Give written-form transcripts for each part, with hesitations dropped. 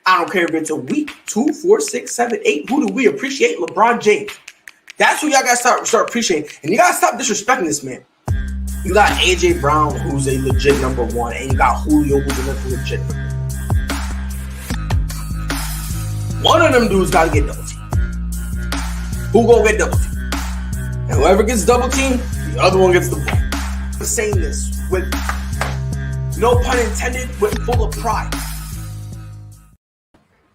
I don't care if it's a week, 2, 4, 6, 7, 8. Who do we appreciate? LeBron James. That's who y'all got to start appreciating. And you got to stop disrespecting this man. You got A.J. Brown, who's a legit number one, and you got Julio, who's a legit number one. One of them dudes got to get double teamed. Who gonna get double teamed? And whoever gets double teamed, the other one gets the ball. I'm saying this with no pun intended, with full of pride.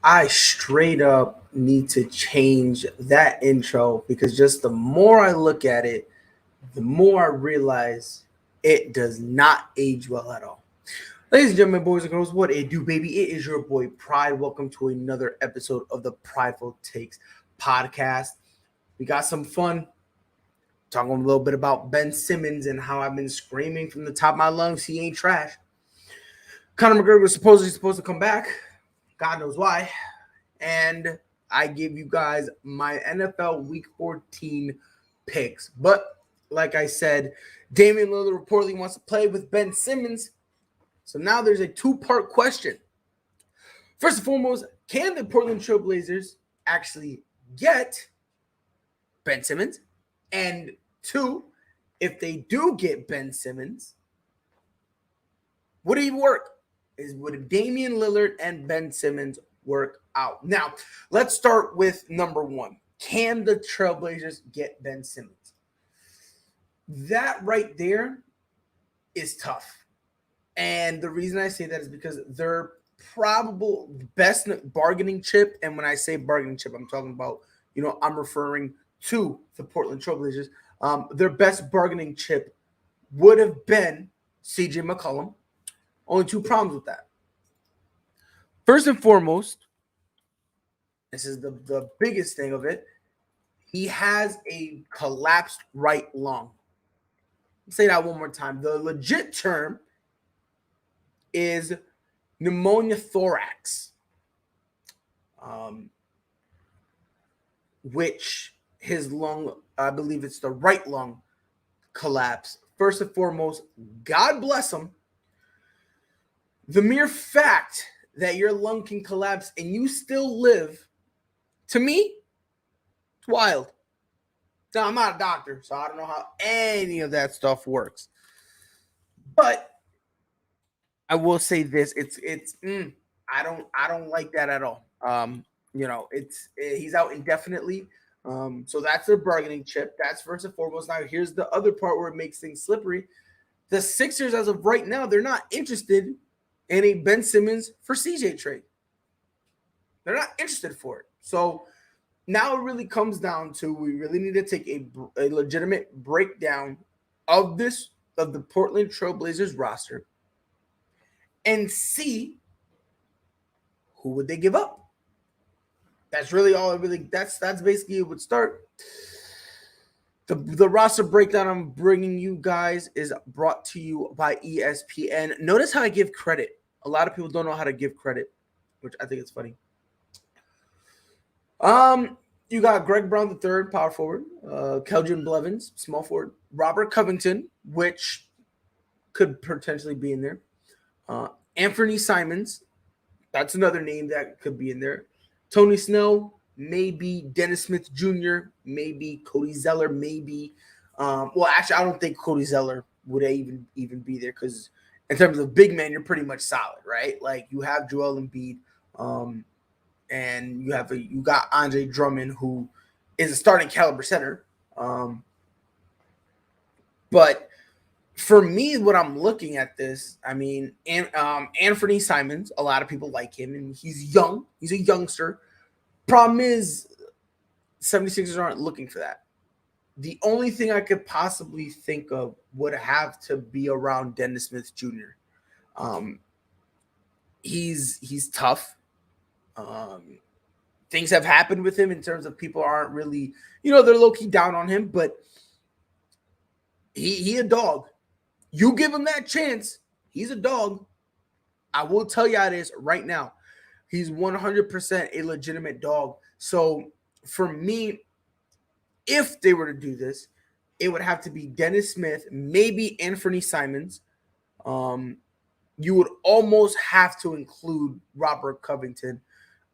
I straight up need to change that intro because just the more I look at it, the more I realize it does not age well at all. Ladies and gentlemen, boys and girls, what it do, baby? It is your boy Pride. Welcome to another episode of the Prideful Takes podcast. We got some fun talking a little bit about Ben Simmons and how I've been screaming from the top of my lungs, he ain't trash. Conor McGregor was supposed to come back. God knows why. And I give you guys my NFL Week 14 picks. But like I said, Damian Lillard reportedly wants to play with Ben Simmons. So now there's a two-part question. First and foremost, can the Portland Trail Blazers actually get Ben Simmons? And two, if they do get Ben Simmons, would it even work? Would Damian Lillard and Ben Simmons work out? Now, let's start with number one. Can the Trailblazers get Ben Simmons? That right there is tough. And the reason I say that is because their probable best bargaining chip, and when I say bargaining chip, I'm talking about, I'm referring to the Portland Trailblazers. Their best bargaining chip would have been CJ McCollum. Only two problems with that. First and foremost, this is the biggest thing of it. He has a collapsed right lung. I'll say that one more time. The legit term is pneumonia thorax, which his lung, I believe it's the right lung, collapsed. First and foremost, God bless him. The mere fact that your lung can collapse and you still live, to me, it's wild. Now, I'm not a doctor, so I don't know how any of that stuff works. But I will say this: I don't like that at all. He's out indefinitely. So that's their bargaining chip. That's first and foremost. Now, here's the other part where it makes things slippery. The Sixers, as of right now, they're not interested in a Ben Simmons for CJ trade. They're not interested for it. So now it really comes down to we really need to take a legitimate breakdown of the Portland Trail Blazers roster and see who would they give up. That's really all that's basically it would start. The roster breakdown I'm bringing you guys is brought to you by ESPN. Notice how I give credit. A lot of people don't know how to give credit, which I think is funny. You got Greg Brown III, power forward, Keldon Blevins, small forward, Robert Covington, which could potentially be in there. Anthony Simons, that's another name that could be in there. Tony Snell, maybe Dennis Smith Jr., maybe Cody Zeller, maybe. Actually, I don't think Cody Zeller would even be there because in terms of big man, you're pretty much solid, right? Like you have Joel Embiid, and you got Andre Drummond, who is a starting caliber center. But for me, what I'm looking at this, Anthony Simons, a lot of people like him, and he's young. He's a youngster. Problem is, 76ers aren't looking for that. The only thing I could possibly think of would have to be around Dennis Smith Jr. He's tough. Things have happened with him in terms of people aren't really, they're low-key down on him, but he a dog. You give him that chance, he's a dog. I will tell you how it is right now. He's 100% a legitimate dog. So for me, if they were to do this, it would have to be Dennis Smith, maybe Anthony Simons. You would almost have to include Robert Covington.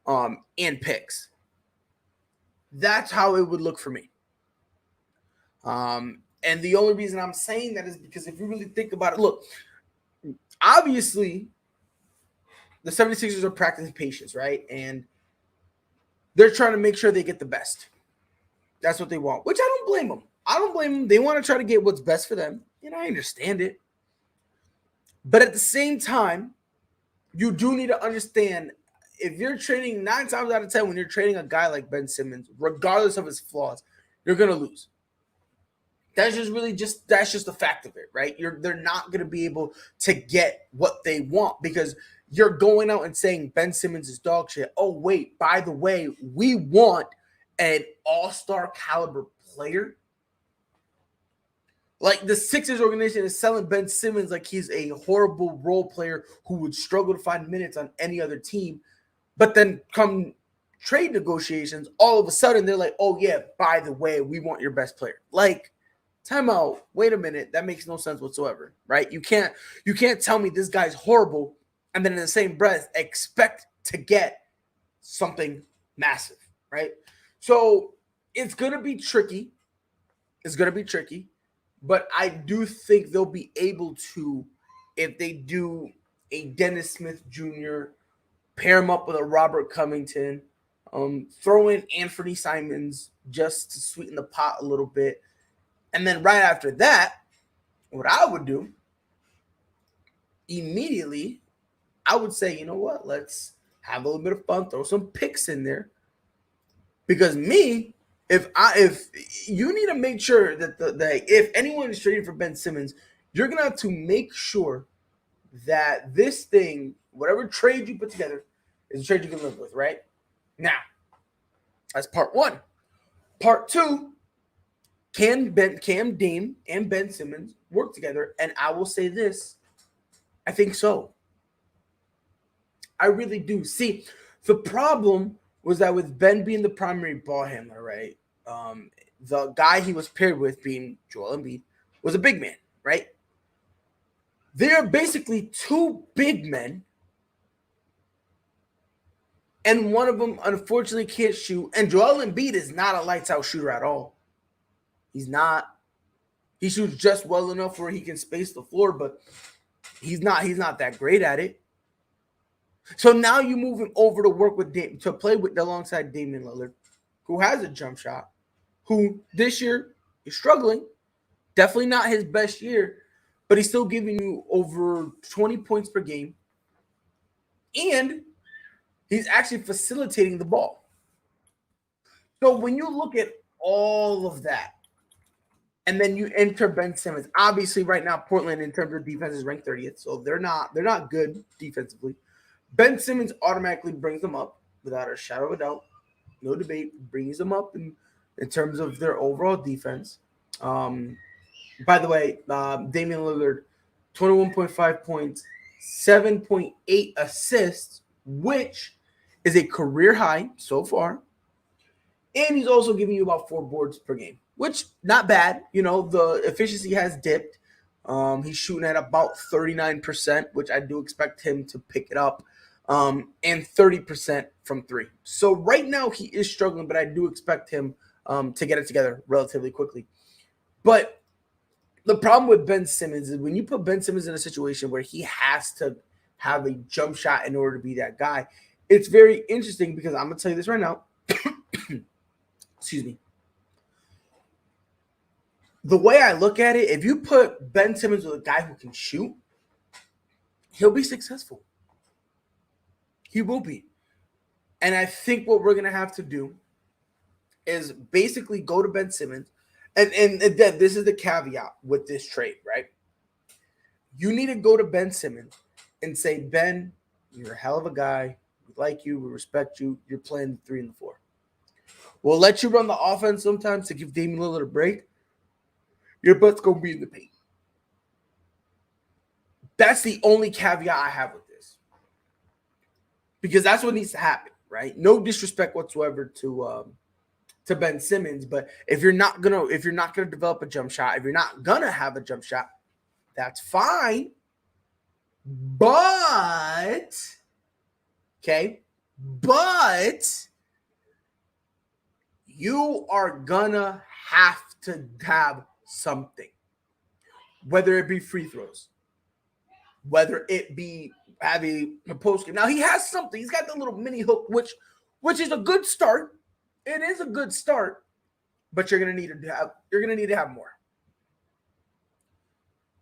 and picks. That's how it would look for me. And the only reason I'm saying that is because if you really think about it, look, obviously the 76ers are practicing patience, right? And they're trying to make sure they get the best. That's what they want, which I don't blame them. I don't blame them. They want to try to get what's best for them. And I understand it. But at the same time, you do need to understand if you're trading 9 times out of 10, when you're trading a guy like Ben Simmons, regardless of his flaws, you're going to lose. That's just a fact of it, right? They're not going to be able to get what they want because you're going out and saying Ben Simmons is dog shit. Oh, wait, by the way, we want an all-star caliber player. Like the Sixers organization is selling Ben Simmons like he's a horrible role player who would struggle to find minutes on any other team. But then come trade negotiations, all of a sudden they're like, oh yeah, by the way, we want your best player. Like, time out. Wait a minute. That makes no sense whatsoever, right? You can't tell me this guy's horrible and then in the same breath expect to get something massive, right? So it's going to be tricky. But I do think they'll be able to, if they do a Dennis Smith Jr., pair him up with a Robert Covington, throw in Anthony Simons just to sweeten the pot a little bit. And then right after that, what I would do immediately, I would say, you know what? Let's have a little bit of fun, throw some picks in there. Because if you need to make sure that if anyone is trading for Ben Simmons, you're gonna have to make sure that this thing, whatever trade you put together, is a trade you can live with, right? Now, that's part one. Part two, can Dame and Ben Simmons work together? And I will say this, I think so. I really do. See, the problem was that with Ben being the primary ball handler, right? The guy he was paired with, being Joel Embiid, was a big man, right? They're basically two big men, and one of them unfortunately can't shoot. And Joel Embiid is not a lights out shooter at all. He's not. He shoots just well enough where he can space the floor, but he's not that great at it. So now you move him over to work with to play with alongside Damian Lillard, who has a jump shot, who this year is struggling. Definitely not his best year, but he's still giving you over 20 points per game. And he's actually facilitating the ball. So when you look at all of that, and then you enter Ben Simmons, obviously right now Portland in terms of defense is ranked 30th, so they're not good defensively. Ben Simmons automatically brings them up without a shadow of a doubt. No debate, brings them up in terms of their overall defense. By the way, Damian Lillard, 21.5 points, 7.8 assists, which is a career high so far. And he's also giving you about 4 boards per game, which not bad. You know, the efficiency has dipped. He's shooting at about 39%, which I do expect him to pick it up, and 30% from 3. So right now he is struggling, but I do expect him to get it together relatively quickly. But the problem with Ben Simmons is when you put Ben Simmons in a situation where he has to have a jump shot in order to be that guy, it's very interesting because I'm going to tell you this right now. Excuse me. The way I look at it, if you put Ben Simmons with a guy who can shoot, he'll be successful. He will be. And I think what we're going to have to do is basically go to Ben Simmons. And then this is the caveat with this trade, right? You need to go to Ben Simmons and say, Ben, you're a hell of a guy. We like you. We respect you. You're playing the 3 and the 4. We'll let you run the offense sometimes to give Damian Lillard a break. Your butt's going to be in the paint. That's the only caveat I have with this. Because that's what needs to happen, right? No disrespect whatsoever to Ben Simmons, but if you're not gonna develop a jump shot, if you're not gonna have a jump shot, that's fine. But But you are gonna have to have something, whether it be free throws, whether it be having a post game. Now he has something. He's got the little mini hook, which is a good start. It is a good start, but you're gonna need to have more.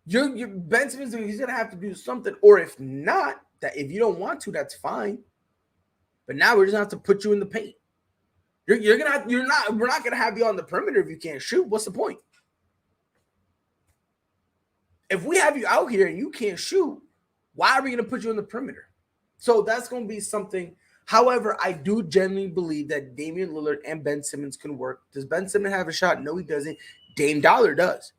Ben Simmons, he's gonna have to do something, or if not, that if you don't want to, that's fine. But now we're just gonna have to put you in the paint. We're not gonna have you on the perimeter if you can't shoot. What's the point? If we have you out here and you can't shoot, why are we gonna put you in the perimeter? So that's gonna be something. However, I do genuinely believe that Damian Lillard and Ben Simmons can work. Does Ben Simmons have a shot? No, he doesn't. Dame Dollar does.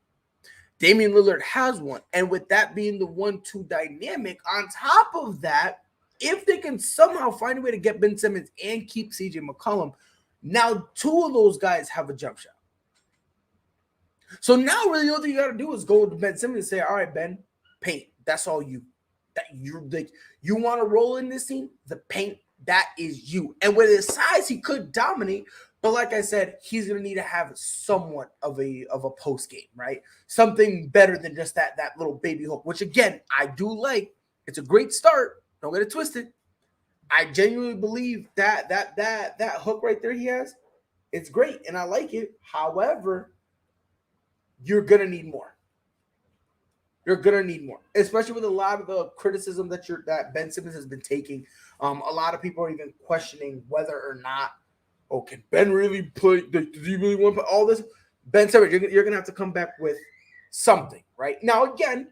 Damian Lillard has one. And with that being the 1-2 dynamic, on top of that, if they can somehow find a way to get Ben Simmons and keep CJ McCollum, now two of those guys have a jump shot. So now really the only thing you got to do is go to Ben Simmons and say, all right, Ben, paint. That's all you. That you're like, you want to roll in this team? The paint, that is you. And with his size, he could dominate. But like I said, he's going to need to have somewhat of a post game, right? Something better than just that little baby hook, which again, I do like. It's a great start. Don't get it twisted. I genuinely believe that hook right there he has, it's great, and I like it. However, you're going to need more. You're going to need more, especially with a lot of the criticism that Ben Simmons has been taking. A lot of people are even questioning whether or not, can Ben really play? Does he really want to play all this? Ben Simmons, you're going to have to come back with something, right? Now, again,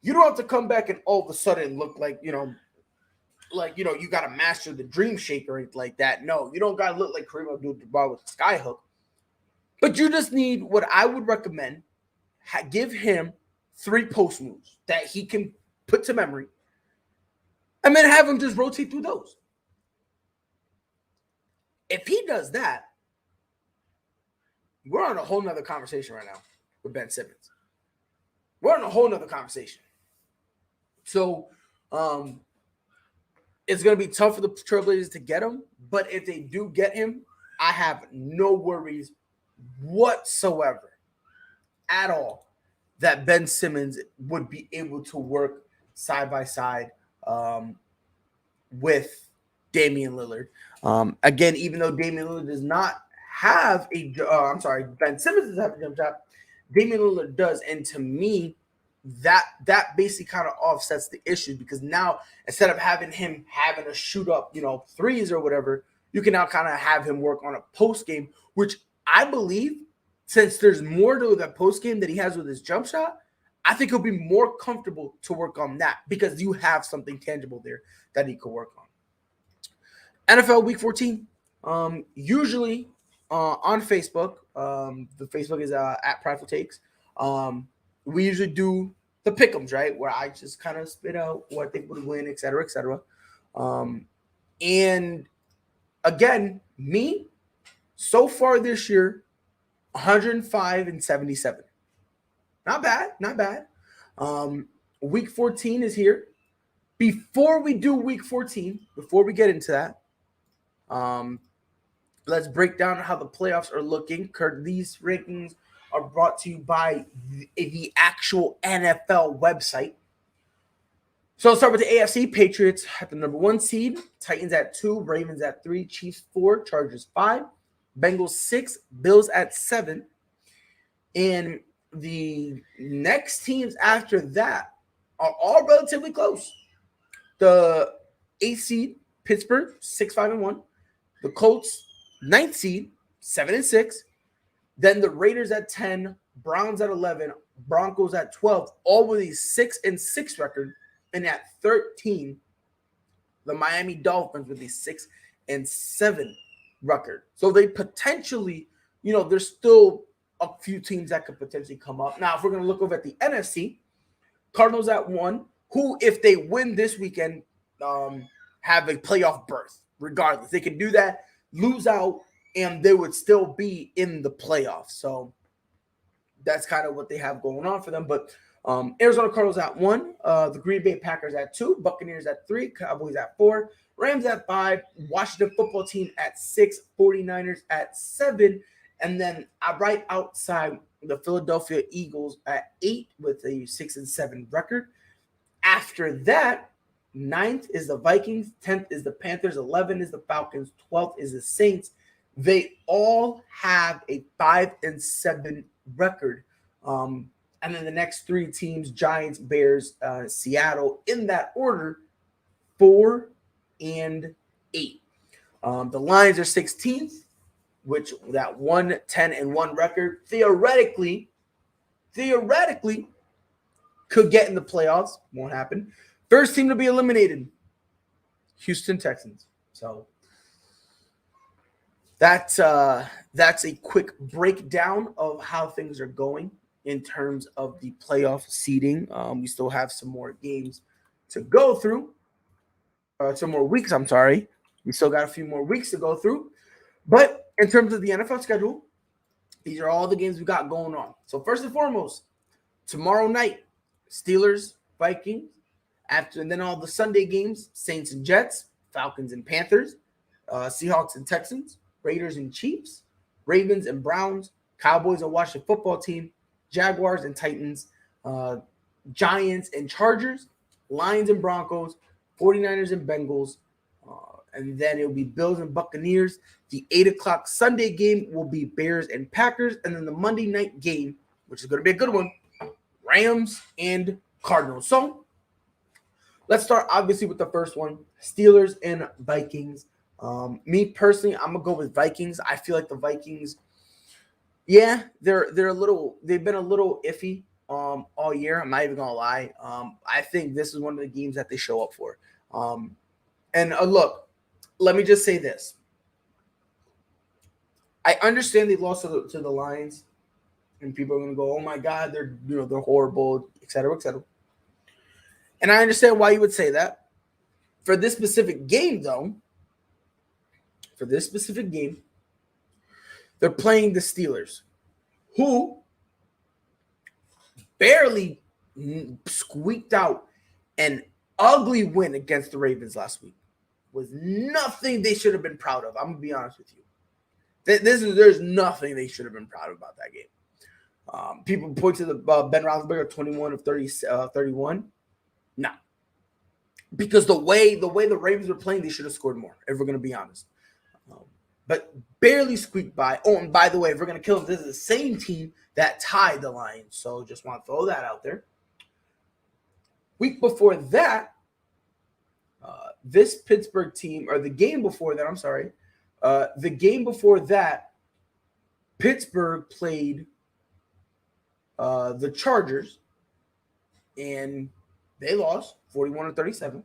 you don't have to come back and all of a sudden look like, you got to master the dream shake or anything like that. No, you don't got to look like Kareem Abdul-Jabbar with the sky hook. But you just need what I would recommend. Give him 3 post moves that he can put to memory, and then have him just rotate through those. If he does that, we're on a whole nother conversation right now with Ben Simmons. We're on a whole nother conversation. So it's going to be tough for the Trailblazers to get him, but if they do get him, I have no worries whatsoever at all that Ben Simmons would be able to work side by side with Damian Lillard. Again, even though Damian Lillard does not have Ben Simmons doesn't have a jump shot, Damian Lillard does. And to me, that basically kind of offsets the issue, because now instead of having him having to shoot up, threes or whatever, you can now kind of have him work on a post game, which I believe, since there's more to that post game that he has with his jump shot, I think he'll be more comfortable to work on that, because you have something tangible there that he could work on. NFL Week 14, usually on Facebook. The Facebook is at Prideful Takes. We usually do the pick'ems, right, where I just kind of spit out what I think would win, et cetera, et cetera. And again, me, so far this year, 105-77. Not bad. Week 14 is here. Before we do week 14, before we get into that, let's break down how the playoffs are looking. These rankings are brought to you by the actual NFL website. So let's start with the AFC. Patriots at the number 1 seed, Titans at 2, Ravens at 3, Chiefs 4, Chargers 5, Bengals 6, Bills at 7. And the next teams after that are all relatively close. The 8th seed, Pittsburgh, 6-5-1. The Colts, 9th seed, 7-6. Then the Raiders at 10, Browns at 11, Broncos at 12, all with a 6-6 record. And at 13, the Miami Dolphins with a 6-7 record. So they potentially, there's still a few teams that could potentially come up. Now, if we're going to look over at the NFC, Cardinals at 1, who, if they win this weekend, have a playoff berth. Regardless, they can do that, lose out, and they would still be in the playoffs. So that's kind of what they have going on for them. But Arizona Cardinals at 1, the Green Bay Packers at 2, Buccaneers at 3, Cowboys at 4, Rams at 5, Washington Football Team at 6, 49ers at 7, and then right outside the Philadelphia Eagles at 8 with a 6-7 record. After that, 9th is the Vikings, 10th is the Panthers, 11th is the Falcons, 12th is the Saints. They all have a 5-7 record. And then the next 3 teams, Giants, Bears, Seattle, in that order, 4 and 8. The Lions are 16th, which that 1-10-1 record theoretically could get in the playoffs. Won't happen. First team to be eliminated, Houston Texans. So that's a quick breakdown of how things are going in terms of the playoff seeding. We still have some more games to go through. Some more weeks, I'm sorry. We still got a few more weeks to go through. But in terms of the NFL schedule, these are all the games we got going on. So first and foremost, tomorrow night, Steelers, Vikings. And then all the Sunday games, Saints and Jets, Falcons and Panthers, Seahawks and Texans, Raiders and Chiefs, Ravens and Browns, Cowboys and Washington Football Team, Jaguars and Titans, Giants and Chargers, Lions and Broncos, 49ers and Bengals, and then it will be Bills and Buccaneers. The 8 o'clock Sunday game will be Bears and Packers, and then the Monday night game, which is going to be a good one, Rams and Cardinals. So let's start obviously with the first one, Steelers and Vikings. Me personally, I'm gonna go with Vikings. I feel like the Vikings, yeah, they've been a little iffy all year. I'm not even gonna lie. I think this is one of the games that they show up for. And look, let me just say this. I understand they lost to the Lions, and people are gonna go, "Oh my God, they're horrible," et cetera, et cetera. And I understand why you would say that. For this specific game, though, they're playing the Steelers, who barely squeaked out an ugly win against the Ravens last week. Was nothing they should have been proud of. I'm going to be honest with you. There's nothing they should have been proud of about that game. People point to the Ben Roethlisberger 21 of 31. No. Because the way the Ravens were playing, they should have scored more, if we're going to be honest. But barely squeaked by. Oh, and by the way, if we're going to kill them, this is the same team that tied the Lions. So just want to throw that out there. Week before that, this Pittsburgh team, or the game before that, Pittsburgh played the Chargers, and they lost 41-37.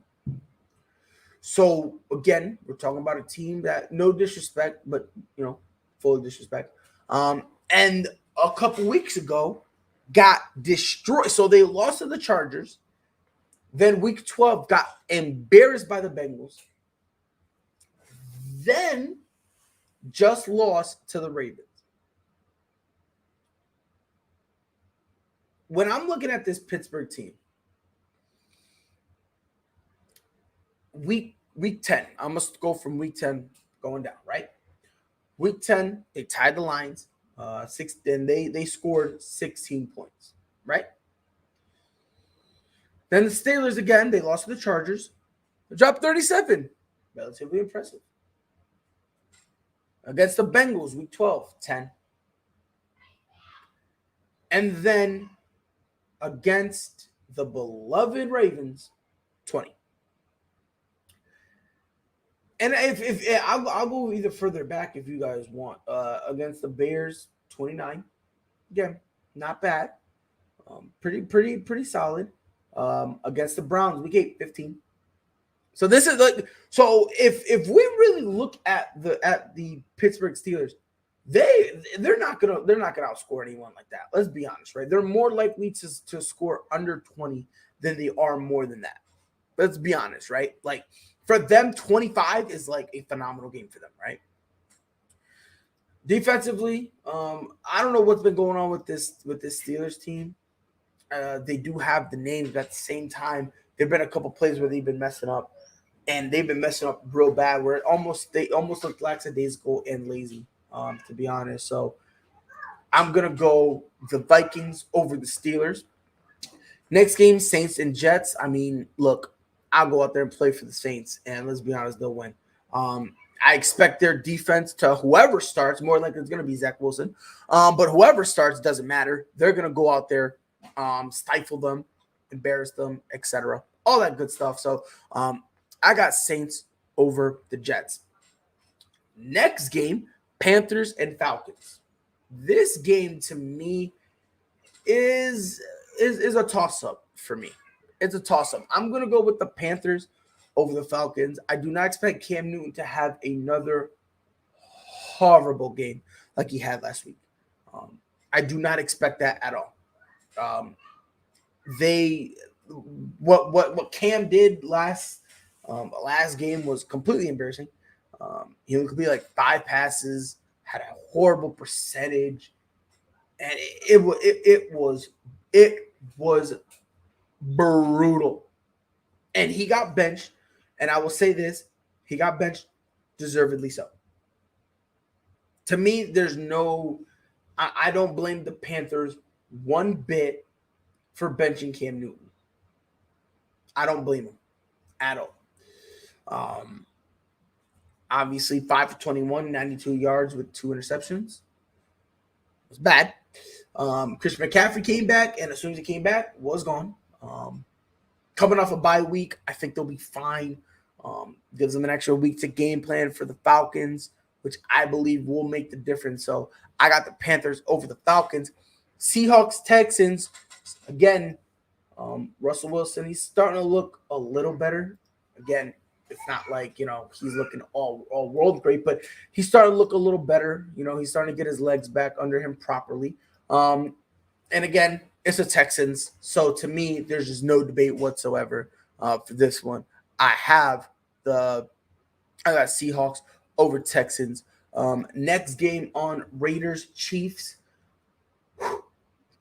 So, again, we're talking about a team that, no disrespect, but, full of disrespect. And a couple weeks ago, got destroyed. So, they lost to the Chargers. Then, week 12, got embarrassed by the Bengals. Then, just lost to the Ravens. When I'm looking at this Pittsburgh team, week 10, I must go from week 10 going down, right? Week 10, they tied the Lions, then they scored 16 points, right? Then the Steelers again, they lost to the Chargers, they dropped 37, relatively impressive. Against the Bengals, week 12, 10. And then against the beloved Ravens, 20. And if I'll go either further back if you guys want. Against the Bears, 29. Again, not bad. Pretty solid. Against the Browns, week 8, 15. So this is like, so if we really look at the Pittsburgh Steelers, they're not gonna outscore anyone like that. Let's be honest, right? They're more likely to score under 20 than they are more than that. Let's be honest, right? Like, for them, 25 is like a phenomenal game for them, right? Defensively, I don't know what's been going on with this Steelers team. They do have the names, but at the same time, there've been a couple plays where they've been messing up, and they've been messing up real bad. Where they almost look lackadaisical and lazy, to be honest. So I'm gonna go the Vikings over the Steelers. Next game, Saints and Jets. I mean, look, I'll go out there and play for the Saints, and let's be honest, they'll win. I expect their defense to whoever starts, more likely it's going to be Zach Wilson, but whoever starts doesn't matter. They're going to go out there, stifle them, embarrass them, etc. All that good stuff. So I got Saints over the Jets. Next game, Panthers and Falcons. This game to me is a toss-up for me. It's a toss-up. I'm going to go with the Panthers over the Falcons. I do not expect Cam Newton to have another horrible game like he had last week. I do not expect that at all. What Cam did last game was completely embarrassing. He only completed like 5 passes, had a horrible percentage, and it was brutal. And he got benched. And I will say this, he got benched deservedly so. To me, there's no – I don't blame the Panthers one bit for benching Cam Newton. I don't blame him at all. Obviously, 5 for 21, 92 yards with 2 interceptions. It was bad. Christian McCaffrey came back, and as soon as he came back, was gone. Coming off a bye week, I think they'll be fine. Gives them an extra week to game plan for the Falcons, which I believe will make the difference. So I got the Panthers over the Falcons. Seahawks, Texans, again, Russell Wilson, he's starting to look a little better. Again, it's not like, he's looking all world great, but he's starting to look a little better. He's starting to get his legs back under him properly. And again, it's the Texans. So to me, there's just no debate whatsoever for this one. I got Seahawks over Texans. Next game on Raiders, Chiefs.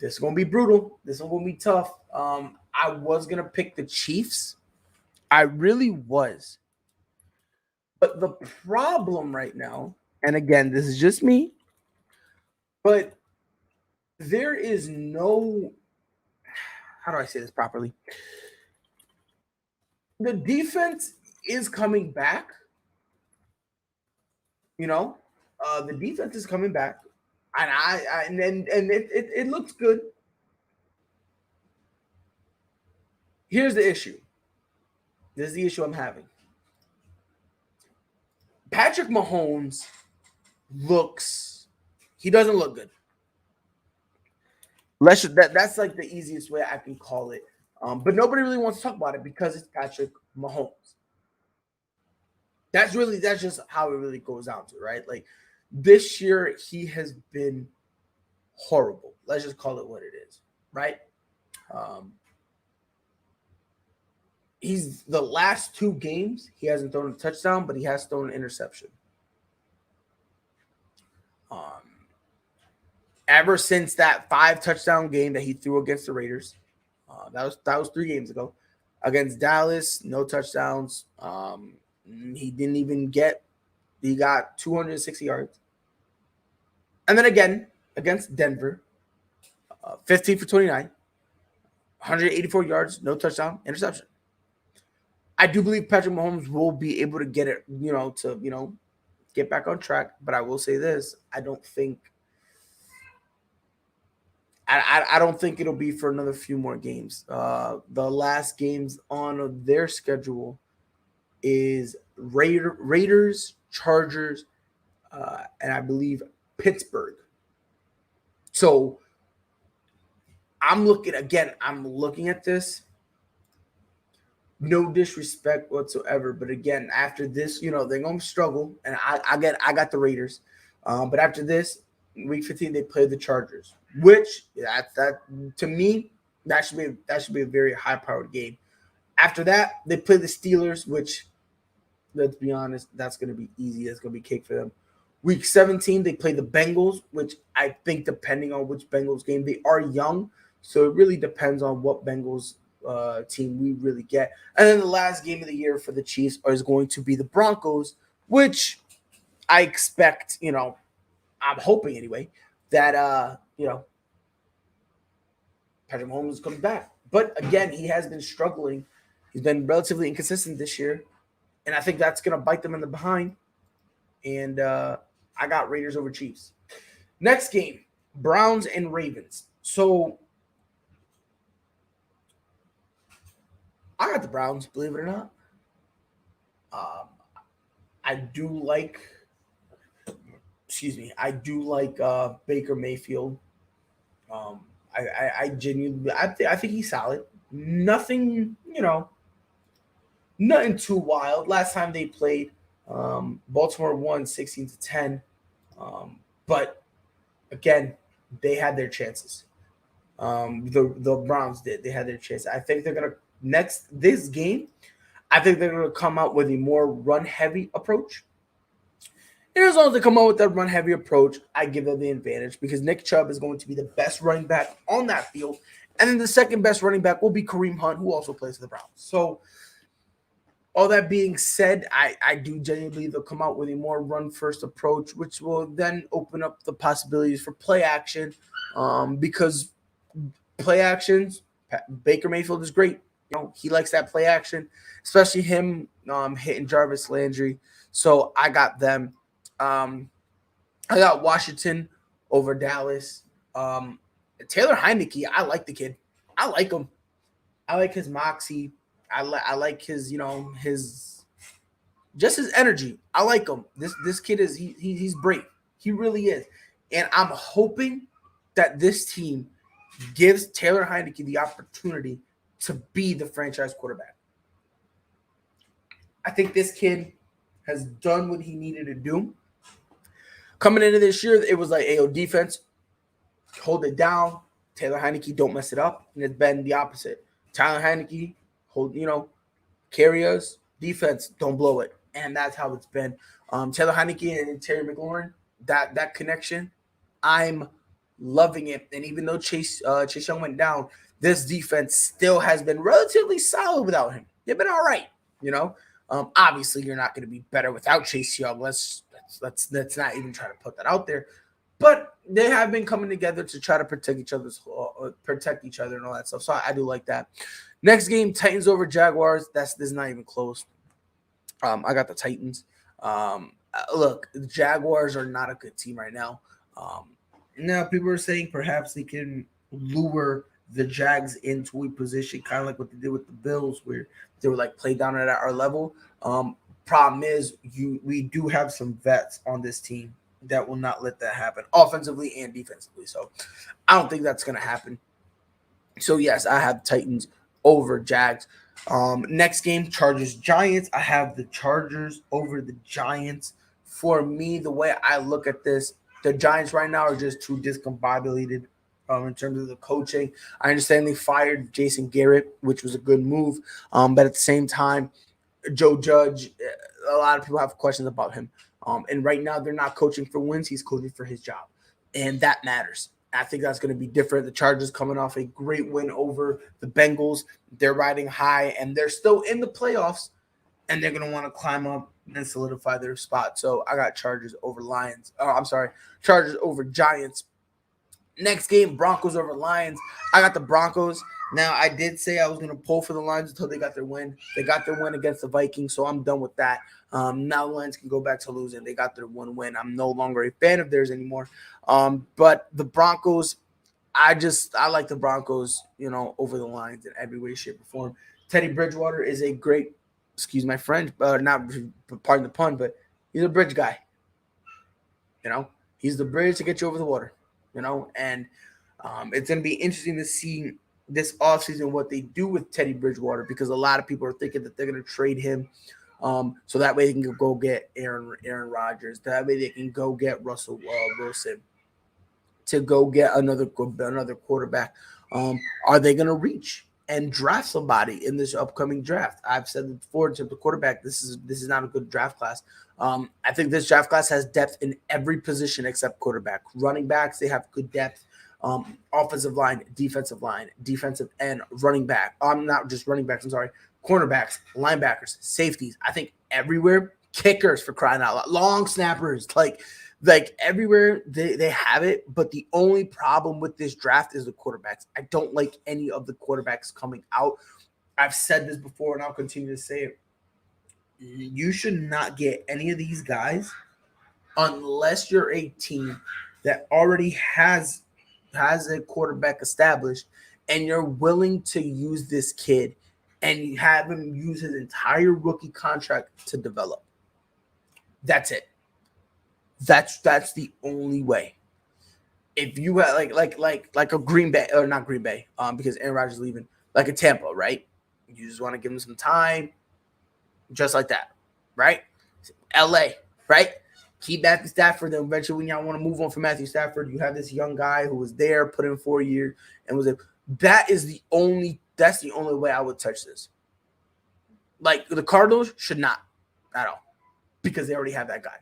This is going to be brutal. This is going to be tough. I was going to pick the Chiefs. I really was. But the problem right now, and again, this is just me, but there is no, how do I say this properly? The defense is coming back. The defense is coming back, and it looks good. Here's the issue. This is the issue I'm having. Patrick Mahomes he doesn't look good. That's like the easiest way I can call it. But nobody really wants to talk about it because it's Patrick Mahomes. That's just how it really goes down to, right? Like this year, he has been horrible. Let's just call it what it is, right? He's the last 2 games, he hasn't thrown a touchdown, but he has thrown an interception. Ever since that 5 touchdown game that he threw against the Raiders, that was 3 games ago. Against Dallas, no touchdowns. He got 260 yards. And then again, against Denver, 15 for 29, 184 yards, no touchdown, interception. I do believe Patrick Mahomes will be able to get it, get back on track. But I will say this, I don't think it'll be for another few more games. The last games on their schedule is Raiders, Chargers, and I believe Pittsburgh. So I'm looking at this. No disrespect whatsoever, but again, after this, they're going to struggle, and I got the Raiders. But after this, week 15, they play the Chargers, which that to me that should be a very high-powered game. After that, they play the Steelers, which, let's be honest, that's going to be easy. That's going to be cake for them. Week 17, they play the Bengals, which I think, depending on which Bengals game, they are young, So it really depends on what Bengals team we really get. And then the last game of the year for the Chiefs is going to be the Broncos, which I expect, I'm hoping anyway, that, Patrick Mahomes comes back. But again, he has been struggling. He's been relatively inconsistent this year. And I think that's going to bite them in the behind. And I got Raiders over Chiefs. Next game, Browns and Ravens. So I got the Browns, believe it or not. I do like Baker Mayfield. I genuinely, I think he's solid. Nothing, nothing too wild. Last time they played, Baltimore won 16-10. But again, they had their chances. The Browns did. They had their chance. I think they're gonna this game. I think they're gonna come out with a more run heavy approach. And as long as they come out with that run heavy approach, I give them the advantage because Nick Chubb is going to be the best running back on that field. And then the second best running back will be Kareem Hunt, who also plays for the Browns. So all that being said, I do genuinely believe they'll come out with a more run-first approach, which will then open up the possibilities for play action because play actions, Baker Mayfield is great. He likes that play action, especially him hitting Jarvis Landry. So I got them. I got Washington over Dallas. Taylor Heineke, I like the kid. I like him. I like his moxie. I like his, his energy. I like him. This kid is he's brave. He really is. And I'm hoping that this team gives Taylor Heineke the opportunity to be the franchise quarterback. I think this kid has done what he needed to do. Coming into this year, it was like, defense, hold it down. Taylor Heineke, don't mess it up. And it's been the opposite. Taylor Heineke, carry us. Defense, don't blow it. And that's how it's been. Taylor Heineke and Terry McLaurin, that connection, I'm loving it. And even though Chase Young went down, this defense still has been relatively solid without him. They've been all right, Obviously, you're not going to be better without Chase Young. Let's not even try to put that out there. But they have been coming together to try to protect each other and all that stuff. So I do like that. Next game, Titans over Jaguars. This is not even close. I got the Titans. Look, the Jaguars are not a good team right now. Now people are saying perhaps they can lure the Jags into a position, kind of like what they did with the Bills, where they were like play down at our level. Problem is, we do have some vets on this team that will not let that happen, offensively and defensively. So I don't think that's going to happen. So yes, I have Titans over Jags. Next game, Chargers-Giants. I have the Chargers over the Giants. For me, the way I look at this, the Giants right now are just too discombobulated in terms of the coaching. I understand they fired Jason Garrett, which was a good move. But at the same time, Joe Judge, a lot of people have questions about him. And right now they're not coaching for wins. He's coaching for his job. And that matters. I think that's going to be different. The Chargers coming off a great win over the Bengals. They're riding high, and they're still in the playoffs, and they're going to want to climb up and solidify their spot. So I got Chargers over Chargers over Giants. Next game, Broncos over Lions. I got the Broncos. Now, I did say I was going to pull for the Lions until they got their win. They got their win against the Vikings, so I'm done with that. Now the Lions can go back to losing. They got their one win. I'm no longer a fan of theirs anymore. But the Broncos, I like the Broncos, over the Lions in every way, shape, or form. Teddy Bridgewater is a great, excuse my French, not pardon the pun, but he's a bridge guy. He's the bridge to get you over the water. And it's going to be interesting to see this offseason what they do with Teddy Bridgewater, because a lot of people are thinking that they're going to trade him so that way they can go get Aaron Rodgers. That way they can go get Russell Wilson to go get another quarterback. Are they going to reach and draft somebody in this upcoming draft? I've said it before in terms of quarterback, this is not a good draft class. I think this draft class has depth in every position except quarterback. Running backs, they have good depth. offensive line, defensive end, running back. Not just running backs, I'm sorry, cornerbacks, linebackers, safeties. I think everywhere, kickers for crying out loud, long snappers, like everywhere they have it. But the only problem with this draft is the quarterbacks. I don't like any of the quarterbacks coming out. I've said this before and I'll continue to say it. You should not get any of these guys unless you're a team that already has a quarterback established and you're willing to use this kid and you have him use his entire rookie contract to develop. That's it. That's the only way. If you have like a Green Bay, or not Green Bay, because Aaron Rodgers is leaving, like a Tampa, right? You just want to give him some time, just like that, right? LA, right? Keep Matthew Stafford. Then eventually, when y'all want to move on from Matthew Stafford, you have this young guy who was there, put in 4 years, and was that's the only way I would touch this. Like the Cardinals should not at all, because they already have that guy.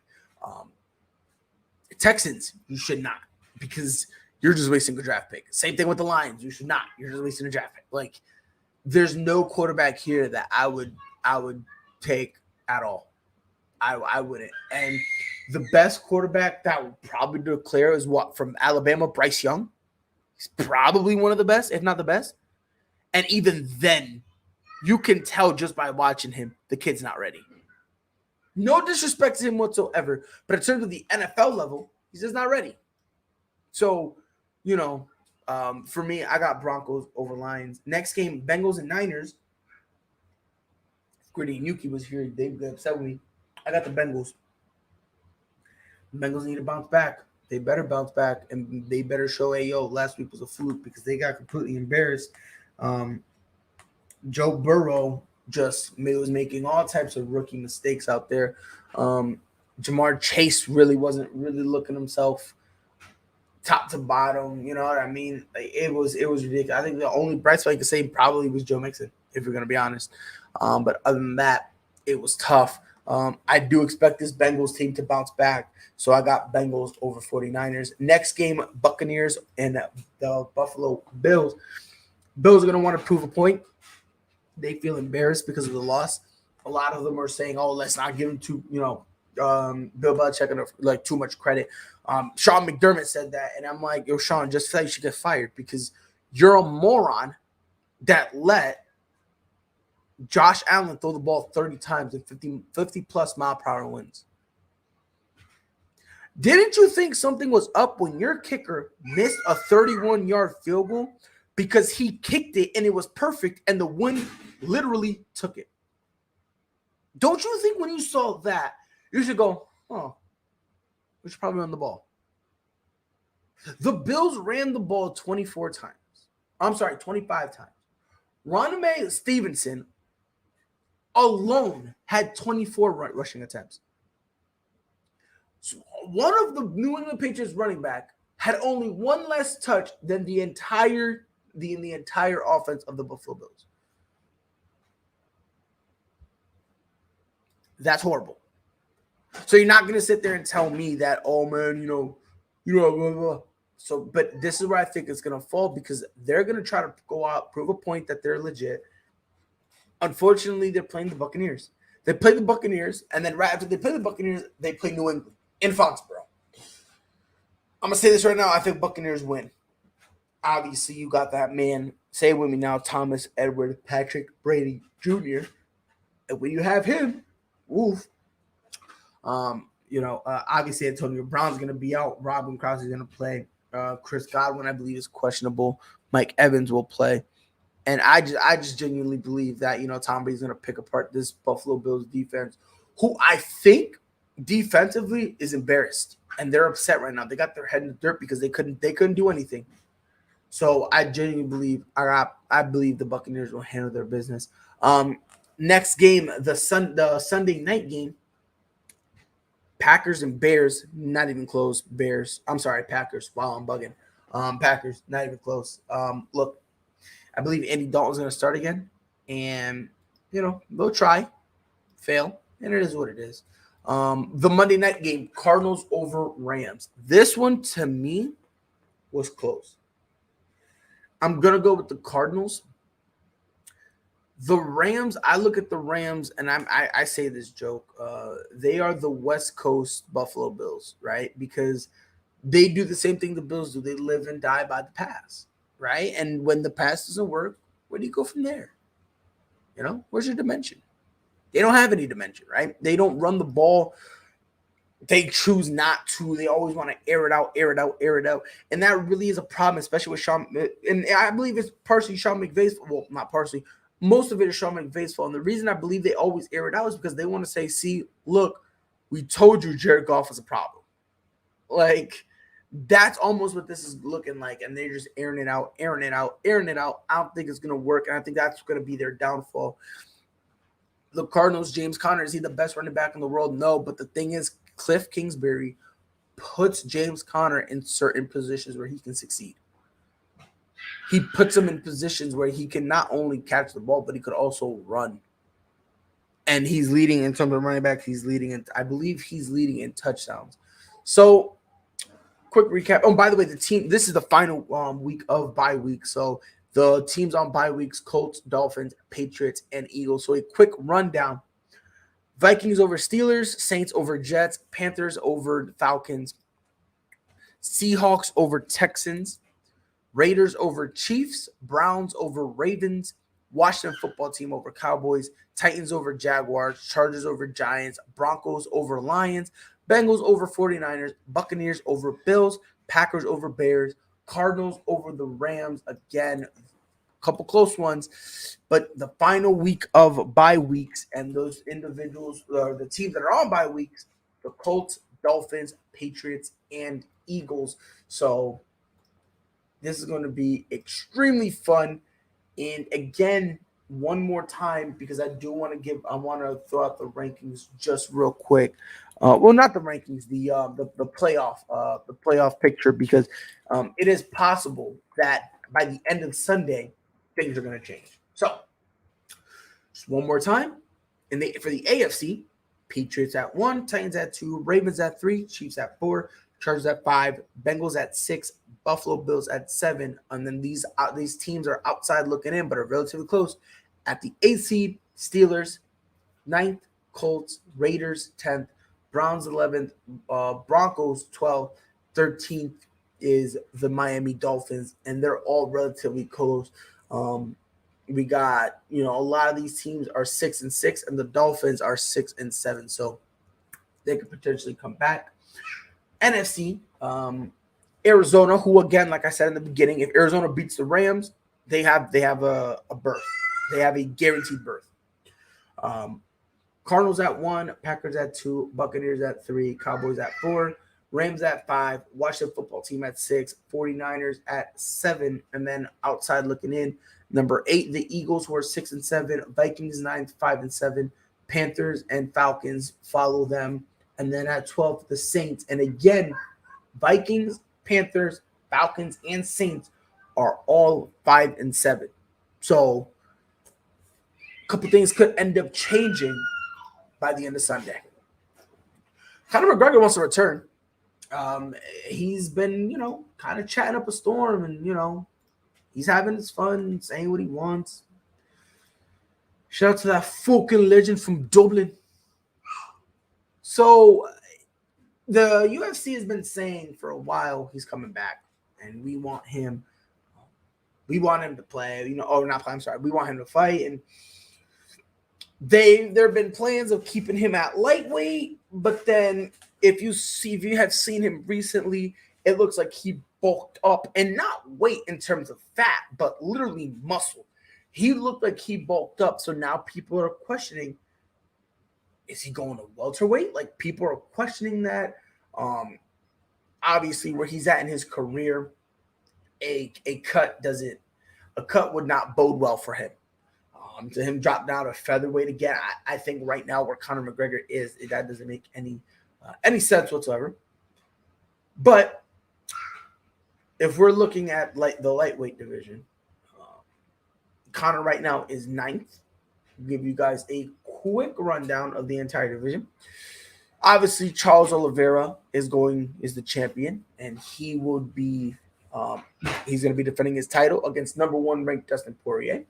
Texans, you should not, because you're just wasting a draft pick. Same thing with the Lions. You should not. You're just wasting a draft pick. Like, there's no quarterback here that I would take at all. I wouldn't. And the best quarterback that would probably declare is from Alabama, Bryce Young. He's probably one of the best, if not the best. And even then, you can tell just by watching him, the kid's not ready. No disrespect to him whatsoever, but in terms of the NFL level, he's just not ready. So, for me, I got Broncos over Lions. Next game, Bengals and Niners. If Gritty and Yuki was here, they'd be upset with me. I got the Bengals. The Bengals need to bounce back. They better bounce back, and they better show, last week was a fluke, because they got completely embarrassed. Joe Burrow was making all types of rookie mistakes out there. Jamar Chase wasn't really looking himself top to bottom. You know what I mean? It was ridiculous. I think the only bright spot I could say probably was Joe Mixon, if we're going to be honest. But other than that, it was tough. I do expect this Bengals team to bounce back, so I got Bengals over 49ers. Next game, Buccaneers and the Buffalo Bills. Bills are going to want to prove a point. They feel embarrassed because of the loss. A lot of them are saying, let's not give him Bill Belichick too much credit. Sean McDermott said that, and I'm like, Sean, just say you should get fired, because you're a moron that let Josh Allen throw the ball 30 times and 50 plus mile per hour wins. Didn't you think something was up when your kicker missed a 31-yard field goal because he kicked it and it was perfect and the wind literally took it? Don't you think when you saw that, you should go, we should probably run the ball? The Bills ran the ball 25 times. Ronnie Stevenson alone had 24 rushing attempts. So one of the New England Patriots running back had only one less touch than the entire offense of the Buffalo Bills. That's horrible. So you're not going to sit there and tell me that, blah, blah. So, but this is where I think it's going to fall, because they're going to try to go out, prove a point that they're legit. Unfortunately, they're playing the Buccaneers. They play the Buccaneers, and then right after they play the Buccaneers, they play New England in Foxborough. I'm going to say this right now. I think Buccaneers win. Obviously, you got that man, say it with me now, Thomas Edward Patrick Brady Jr. And when you have him, woof. Obviously Antonio Brown's going to be out. Robin Krause is going to play. Chris Godwin, I believe, is questionable. Mike Evans will play. And I just genuinely believe that, Tom Brady's going to pick apart this Buffalo Bills defense, who I think defensively is embarrassed. And they're upset right now. They got their head in the dirt because they couldn't do anything. So I genuinely believe I believe the Buccaneers will handle their business. Next game, the Sunday night game, Packers and Bears, not even close. Packers. Wow, I'm bugging. Packers, not even close. Look, I believe Andy Dalton's going to start again, and they'll try, fail, and it is what it is. The Monday night game, Cardinals over Rams. This one to me was close. I'm going to go with the Cardinals. The Rams, I look at the Rams, and I say this joke. They are the West Coast Buffalo Bills, right? Because they do the same thing the Bills do. They live and die by the pass, right? And when the pass doesn't work, where do you go from there? Where's your dimension? They don't have any dimension, right? They don't run the ball. They choose not to. They always want to air it out. And that really is a problem, especially with Sean. And I believe it's partially Sean McVay's, well, not partially. Most of it is Sean McVay's fault. And the reason I believe they always air it out is because they want to say, see, look, we told you Jared Goff is a problem. Like, that's almost what this is looking like. And they're just airing it out. I don't think it's going to work. And I think that's going to be their downfall. The Cardinals, James Conner, is he the best running back in the world? No. But the thing is, Cliff Kingsbury puts James Conner in certain positions where he can succeed. He puts him in positions where he can not only catch the ball, but he could also run. And he's leading in terms of running backs. I believe he's leading in touchdowns. So, quick recap. Oh, by the way, this is the final week of bye week. So, the teams on bye weeks, Colts, Dolphins, Patriots, and Eagles. So, a quick rundown. Vikings over Steelers, Saints over Jets, Panthers over Falcons, Seahawks over Texans, Raiders over Chiefs, Browns over Ravens, Washington football team over Cowboys, Titans over Jaguars, Chargers over Giants, Broncos over Lions, Bengals over 49ers, Buccaneers over Bills, Packers over Bears, Cardinals over the Rams. Again, a couple close ones, but the final week of bye weeks, and those individuals, the teams that are on bye weeks, the Colts, Dolphins, Patriots, and Eagles. So this is going to be extremely fun. And again, one more time, because I want to throw out the rankings just real quick. Well, not the rankings, the playoff picture, because it is possible that by the end of Sunday, things are going to change. So, just one more time. For the AFC, Patriots at 1, Titans at 2, Ravens at 3, Chiefs at 4, Chargers at 5, Bengals at 6, Buffalo Bills at 7, and then these teams are outside looking in, but are relatively close. At the 8th seed, Steelers, 9th, Colts, Raiders, 10th, Browns, 11th, Broncos, 12th, 13th is the Miami Dolphins, and they're all relatively close. We got, a lot of these teams are 6-6, and the Dolphins are 6-7, so they could potentially come back. NFC, Arizona, who again, like I said in the beginning, if Arizona beats the Rams, they have a berth. They have a guaranteed berth. Cardinals at 1, Packers at 2, Buccaneers at 3, Cowboys at 4, Rams at 5, Washington football team at 6, 49ers at 7, and then outside looking in, number 8, the Eagles, who are 6-7, Vikings 9th, 5-7, Panthers and Falcons follow them. And then at 12th, the Saints. And again, Vikings, Panthers, Falcons, and Saints are all 5-7. So a couple things could end up changing by the end of Sunday. Conor McGregor wants to return. He's been, kind of chatting up a storm, and, he's having his fun, saying what he wants. Shout out to that fucking legend from Dublin. So the UFC has been saying for a while he's coming back, and we want him to play, not play, I'm sorry. We want him to fight, and there have been plans of keeping him at lightweight, but then if you have seen him recently, it looks like he bulked up, and not weight in terms of fat, but literally muscle. He looked like he bulked up, so now people are questioning, is he going to welterweight? Like, people are questioning that. Obviously, where he's at in his career, a cut would not bode well for him. To him drop down to featherweight again, I think right now where Conor McGregor is, that doesn't make any sense whatsoever. But if we're looking at the lightweight division, Conor right now is 9th. I'll give you guys a quick rundown of the entire division. Obviously, Charles Oliveira is the champion, and he would be He's going to be defending his title against number 1 ranked Dustin Poirier.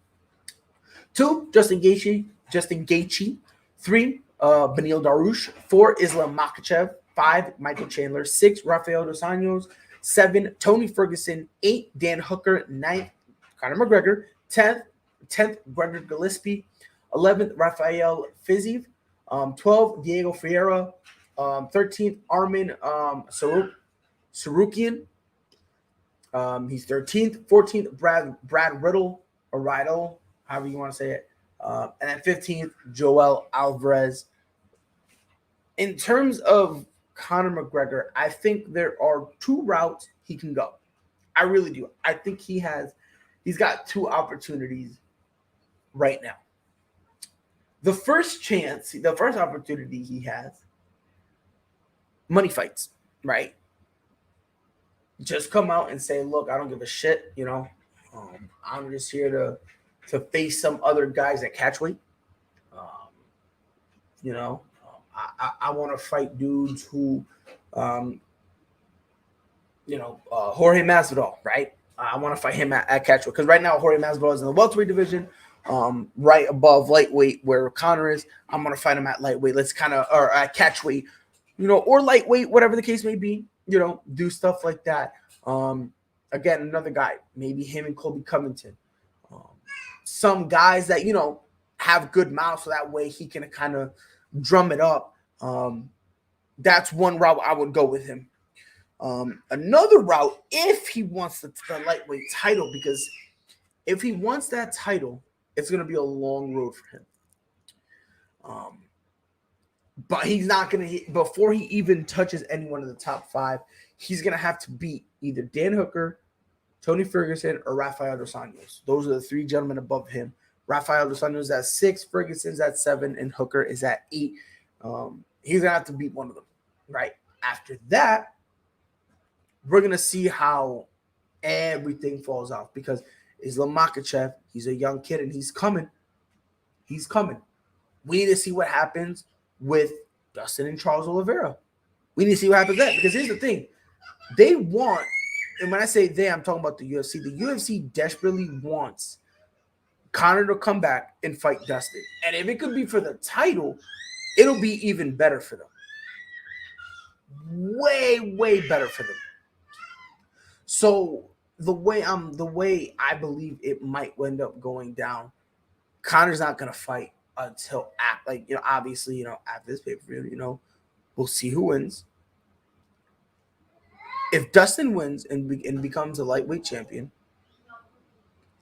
2, Justin Gaethje. 3, Beneil Dariush. 4, Islam Makhachev. 5, Michael Chandler. 6, Rafael dos Anjos. 7, Tony Ferguson. 8, Dan Hooker. 9th, Conor McGregor. 10th, Gregor Gillespie. 11th, Rafael Fiziev. 12th, Diego Ferreira. 13th, Armin Sarukian. He's 13th. 14th, Brad Riddle, or Riddle, however you want to say it. And then 15th, Joel Alvarez. In terms of Conor McGregor, I think there are 2 routes he can go. I really do. I think he's got 2 opportunities right now. The first opportunity he has, money fights, right? Just come out and say, look, I don't give a shit, I'm just here to face some other guys at catchweight. I want to fight dudes who, Jorge Masvidal, right? I want to fight him at catchweight because right now Jorge Masvidal is in the welterweight division, right above lightweight where Conor is. I'm going to fight him at lightweight. Or at catchweight, or lightweight, whatever the case may be, do stuff like that. Again, another guy, maybe him and Colby Covington. Some guys that, have good mouths so that way he can kind of drum it up. That's one route I would go with him. Another route, if he wants the lightweight title, because if he wants that title, it's going to be a long road for him. But he's not going to, before he even touches anyone in the top 5, he's going to have to beat either Dan Hooker, Tony Ferguson, or Rafael dos Anjos. Those are the 3 gentlemen above him. Rafael dos Anjos is at 6, Ferguson's at 7, and Hooker is at 8. He's going to have to beat one of them, right? After that, we're going to see how everything falls off because Islam Makhachev, he's a young kid, and he's coming. He's coming. We need to see what happens with Dustin and Charles Oliveira. We need to see what happens there because here's the thing. They want, and when I say they, I'm talking about the UFC. The UFC desperately wants Conor to come back and fight Dustin. And if it could be for the title, it'll be even better for them. Way, way better for them. So the way I believe it might end up going down, Conor's not gonna fight until obviously, after this pay-per-view, we'll see who wins. If Dustin wins and becomes a lightweight champion,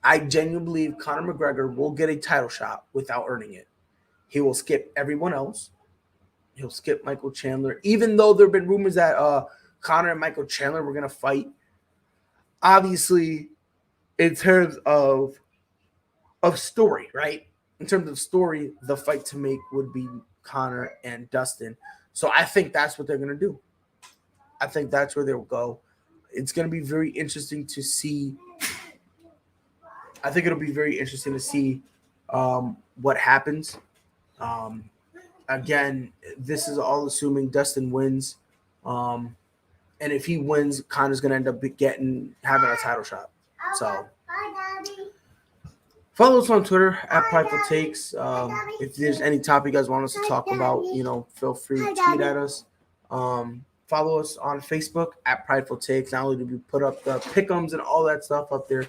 I genuinely believe Conor McGregor will get a title shot without earning it. He will skip everyone else. He'll skip Michael Chandler, even though there have been rumors that Conor and Michael Chandler were going to fight. Obviously, in terms of story, right? In terms of story, the fight to make would be Conor and Dustin. So I think that's what they're going to do. I think that's where they'll go. It's going to be very interesting to see. I think it'll be very interesting to see what happens. Again, this is all assuming Dustin wins. And if he wins, Conor's going to end up having a title shot. So follow us on Twitter at Prideful Takes. If there's any topic you guys want us to talk about, feel free to tweet at us. Follow us on Facebook at Prideful Takes. Not only do we put up the pick'ems and all that stuff up there,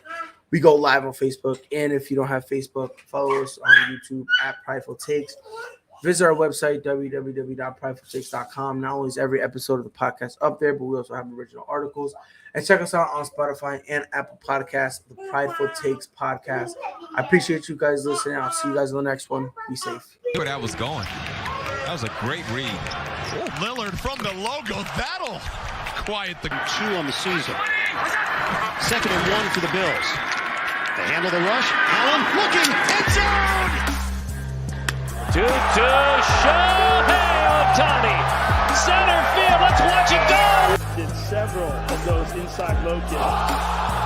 we go live on Facebook. And if you don't have Facebook, follow us on YouTube at Prideful Takes. Visit our website, www.pridefultakes.com. Not only is every episode of the podcast up there, but we also have original articles. And check us out on Spotify and Apple Podcasts, the Prideful Takes podcast. I appreciate you guys listening. I'll see you guys in the next one. Be safe. Where that was going. That was a great read. Oh, Lillard from the logo. That'll quiet the 2 on the season. 2nd and 1 for the Bills. They handle the rush. Allen looking. End zone. To Shohei Ohtani. Center field. Let's watch it go. Did several of those inside low kicks.